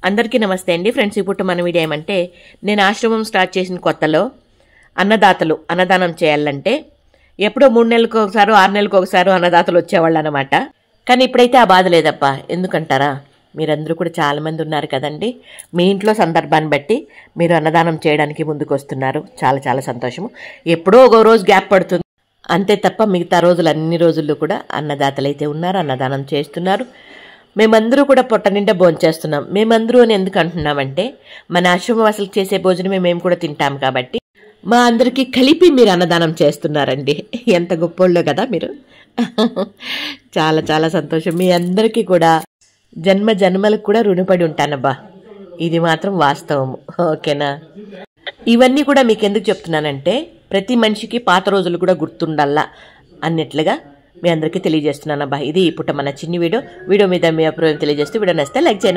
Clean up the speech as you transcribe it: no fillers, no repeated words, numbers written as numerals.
అందరికీ నమస్తే అండి ఫ్రెండ్స్. ఇప్పుడు మన వీడియో ఏమంటే, నేను ఆశ్రమం స్టార్ట్ చేసిన కొత్తలో అన్నదాతలు అన్నదానం చేయాలంటే ఎప్పుడో 3 నెలలకు ఒకసారి 6 నెలలకు ఒకసారి అన్నదాతలు వచ్చేవాళ్ళు అనమాట. కానీ ఇప్పుడైతే ఆ బాధ లేదప్పా. ఎందుకంటారా, మీరందరూ కూడా చాలామంది ఉన్నారు కదండి. మీ ఇంట్లో సందర్భాన్ని బట్టి మీరు అన్నదానం చేయడానికి ముందుకు వస్తున్నారు. చాలా చాలా సంతోషము. ఎప్పుడో ఒక రోజు గ్యాప్ పడుతుంది అంతే తప్ప మిగతా రోజులు అన్ని రోజుల్లో కూడా అన్నదాతలు అయితే ఉన్నారు, అన్నదానం చేస్తున్నారు. మేమందరూ కూడా పొట్ట నిండా భోంచేస్తున్నాం. మేమందరూ అని ఎందుకు అంటున్నామంటే, మన ఆశ్రమవాసులకు చేసే భోజనమే మేము కూడా తింటాం కాబట్టి మా అందరికీ కలిపి మీరు అన్నదానం చేస్తున్నారండి. ఎంత గొప్పోళ్ళో కదా మీరు. చాలా చాలా సంతోషం. మీ అందరికీ కూడా జన్మ జన్మలకు కూడా రుణపడి ఉంటానబ్బా. ఇది మాత్రం వాస్తవము. ఓకేనా? ఇవన్నీ కూడా మీకు ఎందుకు చెప్తున్నానంటే, ప్రతి మనిషికి పాత రోజులు కూడా గుర్తుండాలా అన్నట్లుగా మీ అందరికీ తెలియజేస్తున్నానబ్బా. ఇది ఇప్పుడు మన చిన్ని వీడియో మీద మీ అభిప్రాయం తెలియజేస్తూ వీడియో నచ్చితే లైక్ చేయండి.